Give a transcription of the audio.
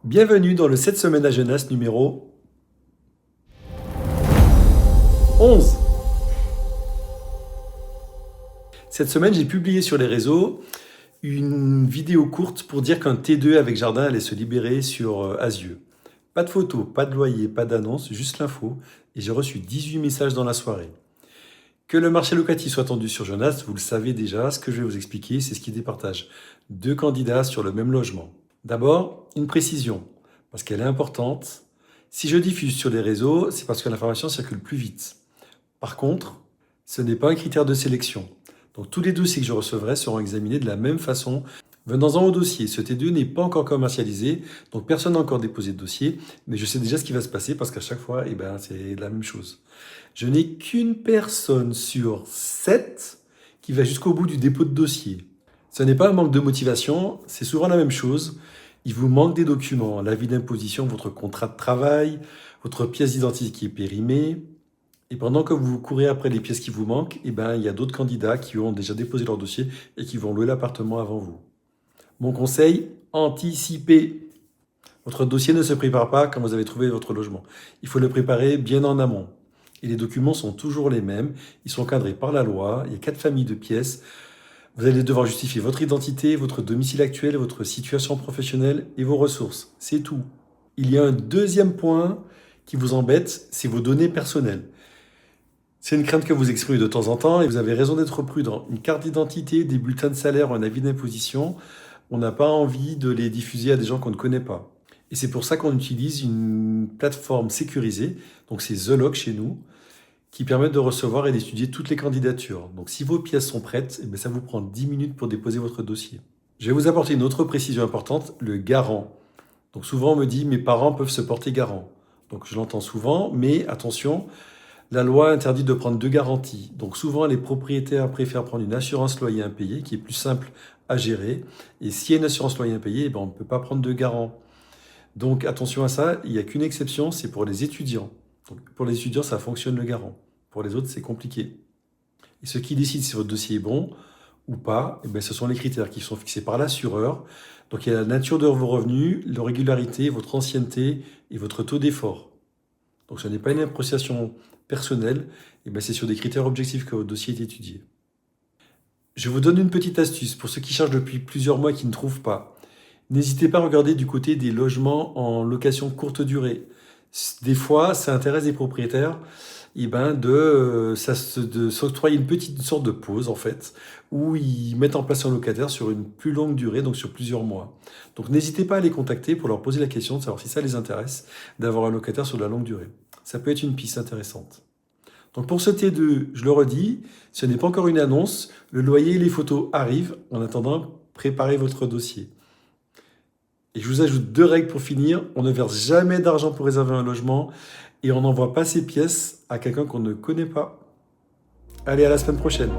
Bienvenue dans le 7 semaines à Genasse numéro 11. Cette semaine, j'ai publié sur les réseaux une vidéo courte pour dire qu'un T2 avec jardin allait se libérer sur Asieux. Pas de photos, pas de loyer, pas d'annonce, juste l'info. Et j'ai reçu 18 messages dans la soirée. Que le marché locatif soit tendu sur Genasse, vous le savez déjà. Ce que je vais vous expliquer, c'est ce qui départage 2 candidats sur le même logement. D'abord, une précision, parce qu'elle est importante. Si je diffuse sur les réseaux, c'est parce que l'information circule plus vite. Par contre, ce n'est pas un critère de sélection. Donc tous les dossiers que je recevrai seront examinés de la même façon. Venons-en au dossier. Ce T2 n'est pas encore commercialisé, donc personne n'a encore déposé de dossier, mais je sais déjà ce qui va se passer parce qu'à chaque fois, c'est la même chose. Je n'ai qu'une personne sur 7 qui va jusqu'au bout du dépôt de dossier. Ce n'est pas un manque de motivation, c'est souvent la même chose. Il vous manque des documents, l'avis d'imposition, votre contrat de travail, votre pièce d'identité qui est périmée. Et pendant que vous courez après les pièces qui vous manquent, il y a d'autres candidats qui ont déjà déposé leur dossier et qui vont louer l'appartement avant vous. Mon conseil, anticipez. Votre dossier ne se prépare pas quand vous avez trouvé votre logement. Il faut le préparer bien en amont. Et les documents sont toujours les mêmes. Ils sont cadrés par la loi. Il y a 4 familles de pièces. Vous allez devoir justifier votre identité, votre domicile actuel, votre situation professionnelle et vos ressources. C'est tout. Il y a un deuxième point qui vous embête, c'est vos données personnelles. C'est une crainte que vous exprimez de temps en temps et vous avez raison d'être prudent. Une carte d'identité, des bulletins de salaire, un avis d'imposition, on n'a pas envie de les diffuser à des gens qu'on ne connaît pas. Et c'est pour ça qu'on utilise une plateforme sécurisée, donc c'est Zoloc chez nous, qui permet de recevoir et d'étudier toutes les candidatures. Donc si vos pièces sont prêtes, ça vous prend 10 minutes pour déposer votre dossier. Je vais vous apporter une autre précision importante, le garant. Donc souvent on me dit mes parents peuvent se porter garant. Donc je l'entends souvent, mais attention, la loi interdit de prendre 2 garanties. Donc souvent les propriétaires préfèrent prendre une assurance loyer impayé qui est plus simple à gérer. Et s'il y a une assurance loyer impayé, on ne peut pas prendre 2 garants. Donc attention à ça, il n'y a qu'une exception, c'est pour les étudiants. Donc, pour les étudiants, ça fonctionne le garant. Pour les autres, c'est compliqué. Et ce qui décide si votre dossier est bon ou pas, ce sont les critères qui sont fixés par l'assureur. Donc il y a la nature de vos revenus, la régularité, votre ancienneté et votre taux d'effort. Donc ce n'est pas une appréciation personnelle, c'est sur des critères objectifs que votre dossier est étudié. Je vous donne une petite astuce pour ceux qui cherchent depuis plusieurs mois et qui ne trouvent pas. N'hésitez pas à regarder du côté des logements en location courte durée. Des fois, ça intéresse les propriétaires de s'octroyer une petite sorte de pause en fait, où ils mettent en place un locataire sur une plus longue durée, donc sur plusieurs mois. Donc n'hésitez pas à les contacter pour leur poser la question de savoir si ça les intéresse d'avoir un locataire sur de la longue durée. Ça peut être une piste intéressante. Donc pour ce T2, je le redis, ce n'est pas encore une annonce, le loyer et les photos arrivent. En attendant, préparez votre dossier. Et je vous ajoute 2 règles pour finir. On ne verse jamais d'argent pour réserver un logement et on n'envoie pas ses pièces à quelqu'un qu'on ne connaît pas. Allez, à la semaine prochaine.